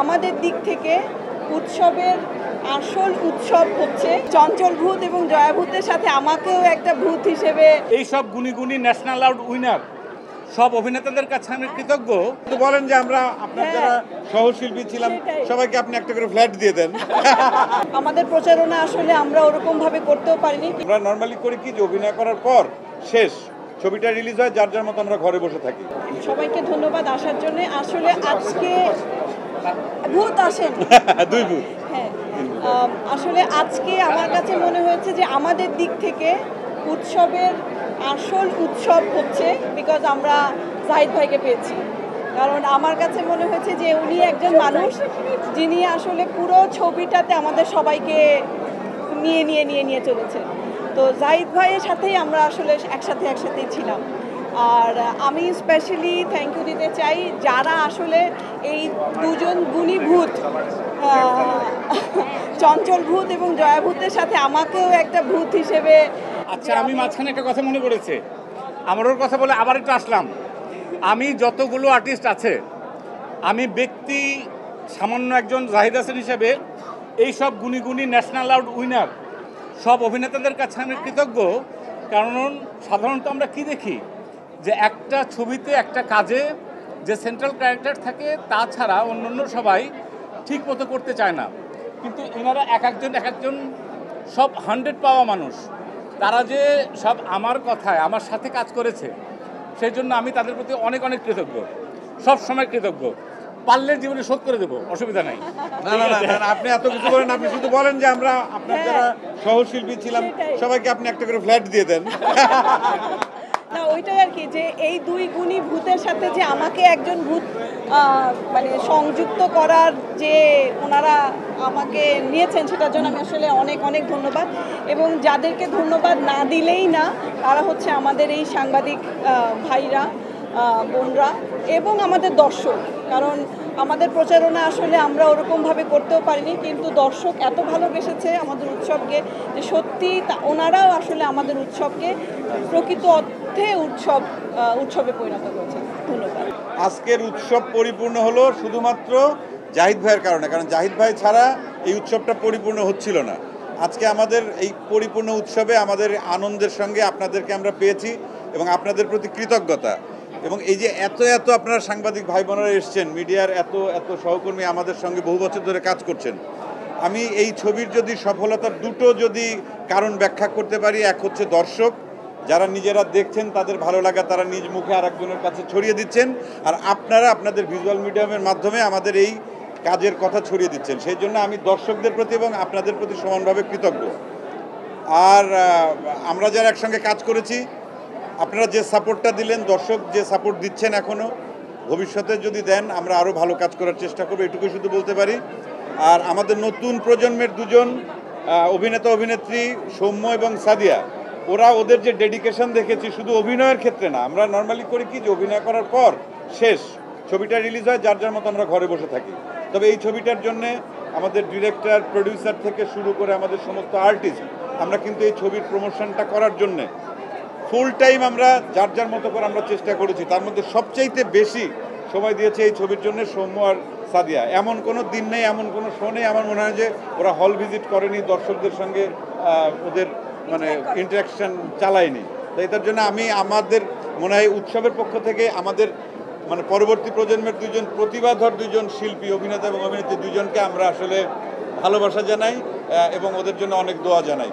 আমাদের দিক থেকে উৎসবের আসল উৎসব হচ্ছে চঞ্চল ভূত এবং জয়া ভূতের সাথে আমাকেও একটা ভূত হিসেবে এই সব গুণী গুণী ন্যাশনাল অ্যাওয়ার্ড উইনার সব অভিনেতাদের কাছে আমি কৃতজ্ঞ। তো বলেন যে আমরা আপনার যারা সহশিল্পী ছিলাম সবাইকে আপনি একটা করে ফ্ল্যাট দিয়ে দেন। আমাদের প্রচারণা আসলে আমরা ওরকম ভাবে করতেও পারিনি। আমরা নর্মালি করি কি যে অভিনয় করার পর শেষ ছবিটা রিলিজ হয়, যার যার মতো আমরা ঘরে বসে থাকি। সবাইকে ধন্যবাদ আসার জন্য। আসলে আজকে ভূত আসেন দুই ভূত। হ্যাঁ, আসলে আজকে আমার কাছে মনে হয়েছে যে আমাদের দিক থেকে উৎসবের আসল উৎসব হচ্ছে বিকজ আমরা জাহিদ ভাইকে পেয়েছি। কারণ আমার কাছে মনে হয়েছে যে উনি একজন মানুষ যিনি আসলে পুরো ছবিটাতে আমাদের সবাইকে নিয়ে চলেছে। তো জাহিদ ভাইয়ের সাথেই আমরা আসলে একসাথেই ছিলাম। আর আমি স্পেশালি থ্যাংক ইউ দিতে চাই যারা আসলে এই দুজন গুণী ভূত চঞ্চল ভূত এবং জয়া ভূতের সাথে আমাকেও একটা ভূত হিসেবে। আচ্ছা, আমি মাঝখানে একটা কথা মনে পড়েছে, আমার ওর কথা বলে আবার একটু আসলাম। আমি যতগুলো আর্টিস্ট আছে, আমি ব্যক্তি সামান্য একজন জাহিদ হাসান হিসেবে এই সব গুণী গুণী ন্যাশনাল অ্যাওয়ার্ড উইনার সব অভিনেতাদের কাছে আমি কৃতজ্ঞ। কারণ সাধারণত আমরা কি দেখি যে একটা ছবিতে একটা কাজে যে সেন্ট্রাল ক্যারেক্টার থাকে তাছাড়া অন্যান্য সবাই ঠিক মতো করতে চায় না, কিন্তু এনারা এক একজন সব 100 পাওয়া মানুষ। তারা যে সব আমার কথায় আমার সাথে কাজ করেছে, সেই জন্য আমি তাদের প্রতি অনেক কৃতজ্ঞ, সব সময় কৃতজ্ঞ। পারলে জীবনে শোধ করে দেবো, অসুবিধা নাই। না, আপনি এত কিছু বলেন, আপনি শুধু বলেন যে আমরা আপনার যারা সহশিল্পী ছিলাম সবাইকে আপনি একটা করে ফ্ল্যাট দিয়ে দেন। না, ওইটাই আর কি, যে এই দুই গুণী ভূতের সাথে যে আমাকে একজন ভূত মানে সংযুক্ত করার যে ওনারা আমাকে নিয়েছেন, সেটার জন্য আমি আসলে অনেক ধন্যবাদ। এবং যাদেরকে ধন্যবাদ না দিলেই না, তারা হচ্ছে আমাদের এই সাংবাদিক ভাইরা, বোনরা এবং আমাদের দর্শক। কারণ আমাদের প্রচারণা আসলে আমরা ওরকমভাবে করতেও পারিনি, কিন্তু দর্শক এত ভালোবেসেছে আমাদের উৎসবকে যে সত্যি ওনারাও আসলে আমাদের উৎসবকে প্রকৃত অর্থে উৎসবে পরিণত করেছে। ধন্যবাদ। আজকের উৎসব পরিপূর্ণ হলো শুধুমাত্র জাহিদ ভাইয়ের কারণে, কারণ জাহিদ ভাই ছাড়া এই উৎসবটা পরিপূর্ণ হচ্ছিল না। আজকে আমাদের এই পরিপূর্ণ উৎসবে আমাদের আনন্দের সঙ্গে আপনাদেরকে আমরা পেয়েছি এবং আপনাদের প্রতি কৃতজ্ঞতা। এবং এই যে এত আপনারা সাংবাদিক ভাই বোনেরা এসছেন, মিডিয়ার এত সহকর্মী আমাদের সঙ্গে বহু বছর ধরে কাজ করছেন। আমি এই ছবির যদি সফলতার দুটো যদি কারণ ব্যাখ্যা করতে পারি, এক হচ্ছে দর্শক, যারা নিজেরা দেখছেন তাদের ভালো লাগা তারা নিজ মুখে আরেকজনের কাছে ছড়িয়ে দিচ্ছেন, আর আপনারা আপনাদের ভিজুয়াল মিডিয়ামের মাধ্যমে আমাদের এই কাজের কথা ছড়িয়ে দিচ্ছেন। সেই জন্য আমি দর্শকদের প্রতি এবং আপনাদের প্রতি সমানভাবে কৃতজ্ঞ। আর আমরা যারা একসঙ্গে কাজ করেছি, আপনারা যে সাপোর্টটা দিলেন, দর্শক যে সাপোর্ট দিচ্ছেন এখনও, ভবিষ্যতে যদি দেন আমরা আরও ভালো কাজ করার চেষ্টা করবো, এটুকু শুধু বলতে পারি। আর আমাদের নতুন প্রজন্মের দুজন অভিনেতা অভিনেত্রী সৌম্য এবং সাদিয়া, ওরা ওদের যে ডেডিকেশন দেখেছি শুধু অভিনয়ের ক্ষেত্রে না, আমরা নর্মালি করি কি যে অভিনয় করার পর শেষ ছবিটা রিলিজ হয়, যার যার মতো আমরা ঘরে বসে থাকি। তবে এই ছবিটার জন্যে আমাদের ডিরেক্টর, প্রডিউসার থেকে শুরু করে আমাদের সমস্ত আর্টিস্ট, আমরা কিন্তু এই ছবির প্রমোশনটা করার জন্যে ফুল টাইম আমরা যার মতো করে আমরা চেষ্টা করেছি। তার মধ্যে সবচাইতে বেশি সময় দিয়েছে এই ছবির জন্য সৌম্য আর সাদিয়া। এমন কোনো দিন নেই, এমন কোনো শো নেই আমার মনে হয় যে ওরা হল ভিজিট করেনি, দর্শকদের সঙ্গে ওদের মানে ইন্টারাকশন চালায়নি। তাই তার জন্য আমি আমাদের মনে হয় উৎসবের পক্ষ থেকে আমাদের মানে পরবর্তী প্রজন্মের দুজন প্রতিভাধর দুজন শিল্পী, অভিনেতা এবং অভিনেত্রী দুজনকে আমরা আসলে ভালোবাসা জানাই এবং ওদের জন্য অনেক দোয়া জানাই।